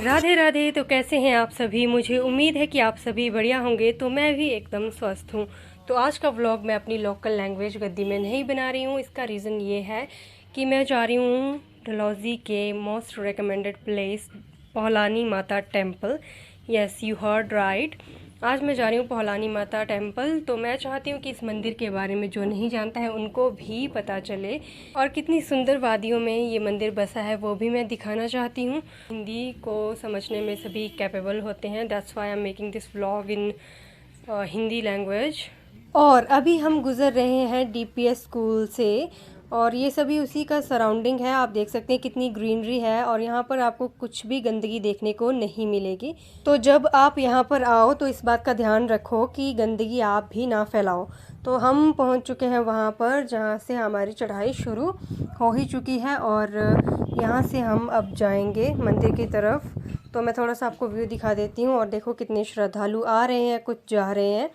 राधे राधे। तो कैसे हैं आप सभी? मुझे उम्मीद है कि आप सभी बढ़िया होंगे। तो मैं भी एकदम स्वस्थ हूँ। तो आज का व्लॉग मैं अपनी लोकल लैंग्वेज गद्दी में नहीं बना रही हूँ। इसका रीज़न ये है कि मैं जा रही हूँ डलहौज़ी के मोस्ट रिकमेंडेड प्लेस पहलानी माता temple. Yes, you heard right. आज मैं जा रही हूँ पहलानी माता टेम्पल। तो मैं चाहती हूँ कि इस मंदिर के बारे में जो नहीं जानता है उनको भी पता चले, और कितनी सुंदर वादियों में ये मंदिर बसा है वो भी मैं दिखाना चाहती हूँ। हिंदी को समझने में सभी कैपेबल होते हैं, that's why I am making this vlog in Hindi language. और अभी हम गुज़र रहे हैं डीपीएस स्कूल से, और ये सभी उसी का सराउंडिंग है। आप देख सकते हैं कितनी ग्रीनरी है, और यहाँ पर आपको कुछ भी गंदगी देखने को नहीं मिलेगी। तो जब आप यहाँ पर आओ तो इस बात का ध्यान रखो कि गंदगी आप भी ना फैलाओ। तो हम पहुँच चुके हैं वहाँ पर जहाँ से हमारी चढ़ाई शुरू हो ही चुकी है, और यहाँ से हम अब जाएंगे मंदिर की तरफ। तो मैं थोड़ा सा आपको व्यू दिखा देती हूँ। और देखो कितने श्रद्धालु आ रहे हैं, कुछ जा रहे हैं।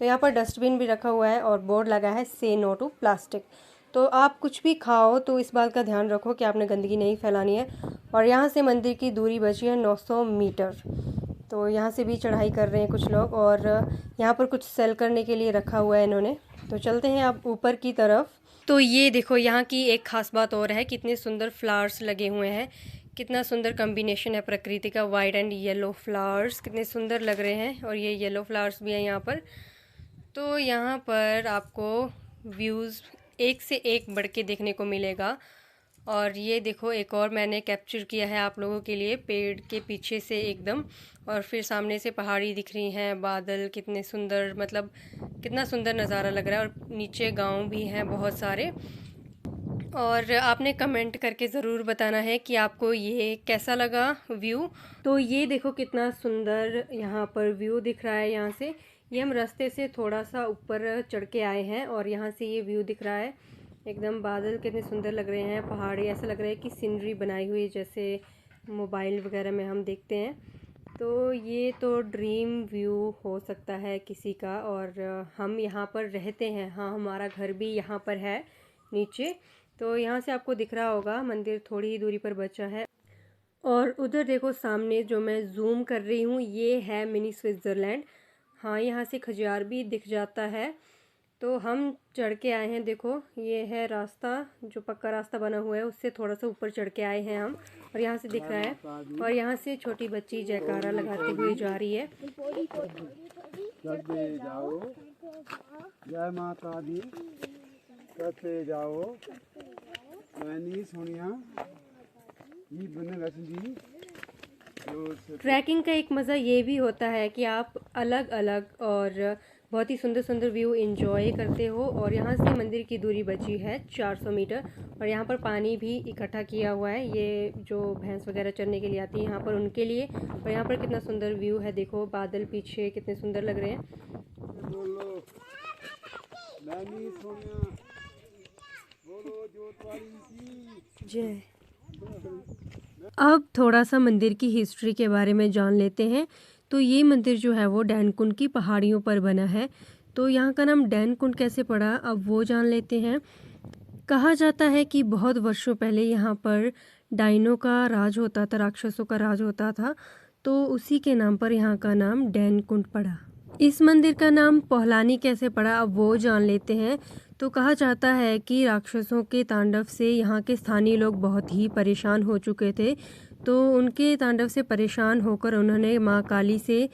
तो यहाँ पर डस्टबिन भी रखा हुआ है और बोर्ड लगा है से नो टू प्लास्टिक। तो आप कुछ भी खाओ तो इस बात का ध्यान रखो कि आपने गंदगी नहीं फैलानी है। और यहाँ से मंदिर की दूरी बची है 900 मीटर। तो यहाँ से भी चढ़ाई कर रहे हैं कुछ लोग, और यहाँ पर कुछ सेल करने के लिए रखा हुआ है इन्होंने। तो चलते हैं आप ऊपर की तरफ। तो ये देखो, यहाँ की एक ख़ास बात और है, कितने सुंदर फ्लावर्स लगे हुए हैं। कितना सुंदर कॉम्बिनेशन है प्रकृति का, वाइट एंड येलो फ्लावर्स कितने सुंदर लग रहे हैं। और ये येलो फ्लावर्स भी हैं यहाँ पर। तो यहाँ पर आपको व्यूज़ एक से एक बढ़ के देखने को मिलेगा। और ये देखो, एक और मैंने कैप्चर किया है आप लोगों के लिए, पेड़ के पीछे से एकदम। और फिर सामने से पहाड़ी दिख रही हैं, बादल कितने सुंदर, मतलब कितना सुंदर नज़ारा लग रहा है। और नीचे गांव भी हैं बहुत सारे। और आपने कमेंट करके ज़रूर बताना है कि आपको ये कैसा लगा व्यू। तो ये देखो कितना सुंदर यहाँ पर व्यू दिख रहा है। यहाँ से ये हम रास्ते से थोड़ा सा ऊपर चढ़ के आए हैं, और यहाँ से ये व्यू दिख रहा है एकदम। बादल कितने सुंदर लग रहे हैं, पहाड़ी ऐसा लग रहा है कि सीनरी बनाई हुई जैसे मोबाइल वगैरह में हम देखते हैं। तो ये तो ड्रीम व्यू हो सकता है किसी का। और हम यहाँ पर रहते हैं, हाँ हमारा घर भी यहाँ पर है नीचे। तो यहाँ से आपको दिख रहा होगा मंदिर थोड़ी ही दूरी पर बचा है। और उधर देखो सामने जो मैं जूम कर रही हूँ, ये है मिनी स्विट्ज़रलैंड। हाँ, यहाँ से खजियार भी दिख जाता है। तो हम चढ़ के आए हैं, देखो ये है रास्ता, जो पक्का रास्ता बना हुआ है उससे थोड़ा सा ऊपर चढ़ के आए हैं हम। और यहाँ से दिख रहा है, और यहाँ से छोटी बच्ची जयकारा लगाते हुए जा रही है। जाओ, जय माता दी, करते जाओ, मैनी सोनिया, ये बने रखी। ट्रैकिंग का एक मज़ा ये भी होता है कि आप अलग अलग और बहुत ही सुंदर सुंदर व्यू एंजॉय करते हो। और यहाँ से मंदिर की दूरी बची है 400 मीटर। और यहाँ पर पानी भी इकट्ठा किया हुआ है, ये जो भैंस वगैरह चरने के लिए आती है यहाँ पर उनके लिए। और यहाँ पर कितना सुंदर व्यू है, देखो बादल पीछे कितने सुंदर लग रहे हैं। जय। अब थोड़ा सा मंदिर की हिस्ट्री के बारे में जान लेते हैं। तो ये मंदिर जो है वो डैनकुंड की पहाड़ियों पर बना है। तो यहाँ का नाम डैनकुंड कैसे पड़ा, अब वो जान लेते हैं। कहा जाता है कि बहुत वर्षों पहले यहाँ पर डाइनों का राज होता था, राक्षसों का राज होता था। तो उसी के नाम पर यहाँ का नाम डैनकुंड पड़ा। इस मंदिर का नाम पहलानी कैसे पड़ा, अब वो जान लेते हैं। तो कहा जाता है कि राक्षसों के तांडव से यहाँ के स्थानीय लोग बहुत ही परेशान हो चुके थे। तो उनके तांडव से परेशान होकर उन्होंने माँ काली से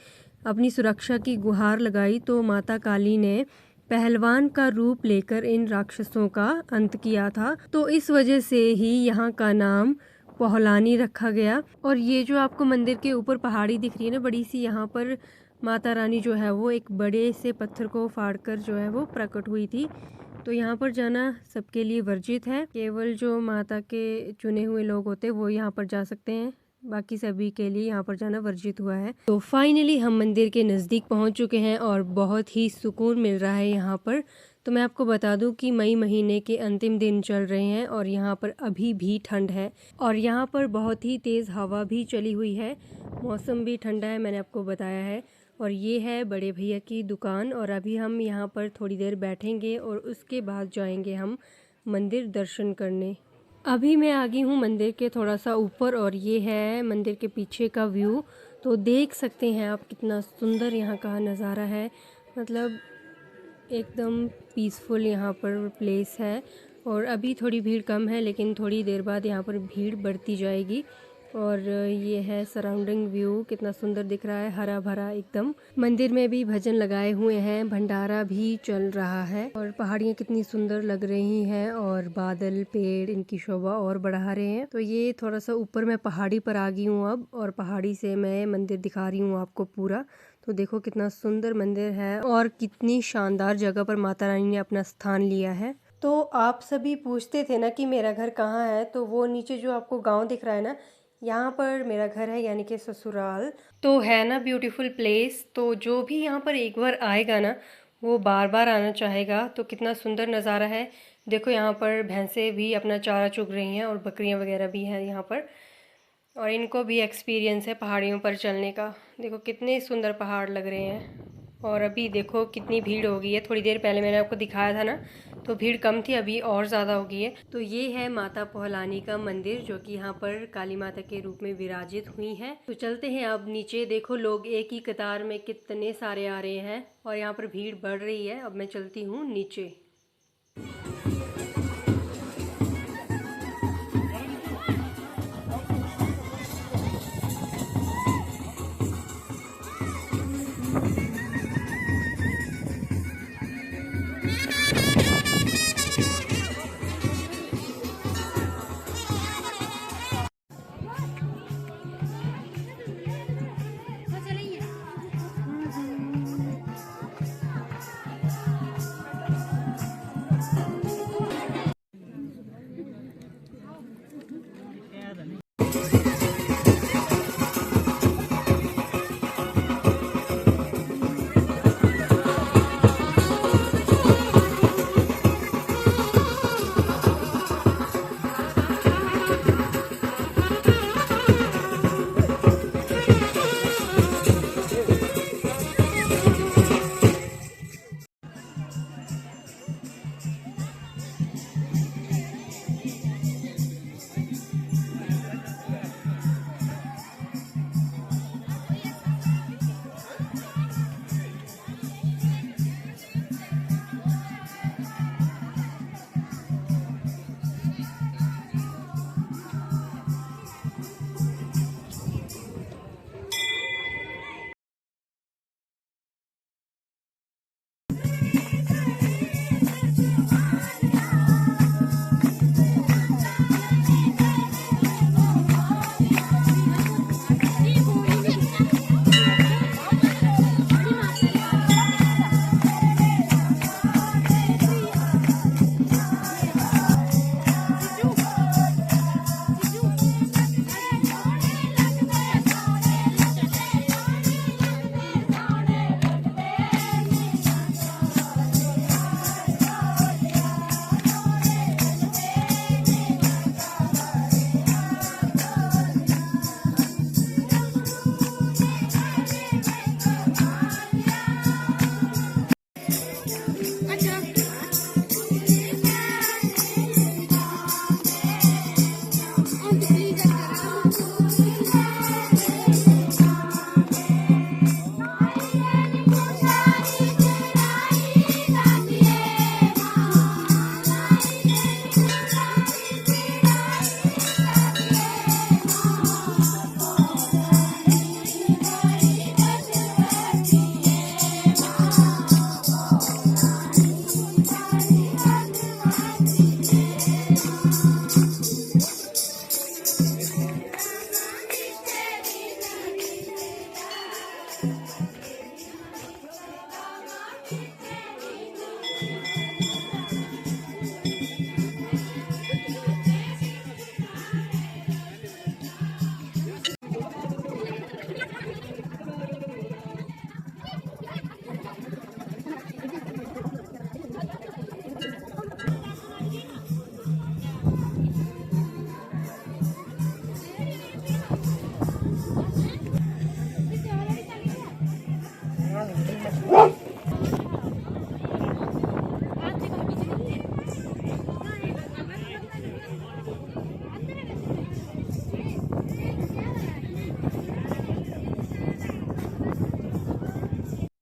अपनी सुरक्षा की गुहार लगाई। तो माता काली ने पहलवान का रूप लेकर इन राक्षसों का अंत किया था। तो इस वजह से ही यहाँ का नाम पहलानी रखा गया। और ये जो आपको मंदिर के ऊपर पहाड़ी दिख रही है ना बड़ी सी, यहाँ पर माता रानी जो है वो एक बड़े से पत्थर को फाड़कर जो है वो प्रकट हुई थी। तो यहाँ पर जाना सबके लिए वर्जित है, केवल जो माता के चुने हुए लोग होते हैं वो यहाँ पर जा सकते हैं, बाकी सभी के लिए यहाँ पर जाना वर्जित हुआ है। तो फाइनली हम मंदिर के नज़दीक पहुँच चुके हैं, और बहुत ही सुकून मिल रहा है यहाँ पर। तो मैं आपको बता दूं कि मई महीने के अंतिम दिन चल रहे हैं, और यहाँ पर अभी भी ठंड है। और यहाँ पर बहुत ही तेज़ हवा भी चली हुई है, मौसम भी ठंडा है, मैंने आपको बताया है। और ये है बड़े भैया की दुकान। और अभी हम यहाँ पर थोड़ी देर बैठेंगे और उसके बाद जाएंगे हम मंदिर दर्शन करने। अभी मैं आ गई हूँ मंदिर के थोड़ा सा ऊपर और ये है मंदिर के पीछे का व्यू। तो देख सकते हैं आप कितना सुंदर यहाँ का नज़ारा है। मतलब एकदम पीसफुल यहाँ पर प्लेस है। और अभी थोड़ी भीड़ कम है लेकिन थोड़ी देर बाद यहाँ पर भीड़ बढ़ती जाएगी। और ये है सराउंडिंग व्यू, कितना सुंदर दिख रहा है, हरा भरा एकदम। मंदिर में भी भजन लगाए हुए हैं, भंडारा भी चल रहा है और पहाड़ियाँ कितनी सुंदर लग रही हैं और बादल पेड़ इनकी शोभा और बढ़ा रहे हैं। तो ये थोड़ा सा ऊपर मैं पहाड़ी पर आ गई हूँ अब, और पहाड़ी से मैं मंदिर दिखा रही हूँ आपको पूरा। तो देखो कितना सुंदर मंदिर है और कितनी शानदार जगह पर माता रानी ने अपना स्थान लिया है। तो आप सभी पूछते थे ना कि मेरा घर कहाँ है, तो वो नीचे जो आपको गांव दिख रहा है ना, यहाँ पर मेरा घर है, यानी कि ससुराल। तो है ना ब्यूटीफुल प्लेस। तो जो भी यहाँ पर एक बार आएगा ना वो बार बार आना चाहेगा। तो कितना सुंदर नज़ारा है। देखो यहाँ पर भैंसें भी अपना चारा चुग रही हैं और बकरियाँ वगैरह भी हैं यहाँ पर, और इनको भी एक्सपीरियंस है पहाड़ियों पर चलने का। देखो कितने सुंदर पहाड़ लग रहे हैं। और अभी देखो कितनी भीड़ हो गई है। थोड़ी देर पहले मैंने आपको दिखाया था ना, तो भीड़ कम थी, अभी और ज़्यादा हो गई है। तो ये है माता पोहलानी का मंदिर, जो कि यहाँ पर काली माता के रूप में विराजित हुई है। तो चलते हैं अब नीचे। देखो लोग एक ही कतार में कितने सारे आ रहे हैं और यहाँ पर भीड़ बढ़ रही है। अब मैं चलती हूँ नीचे।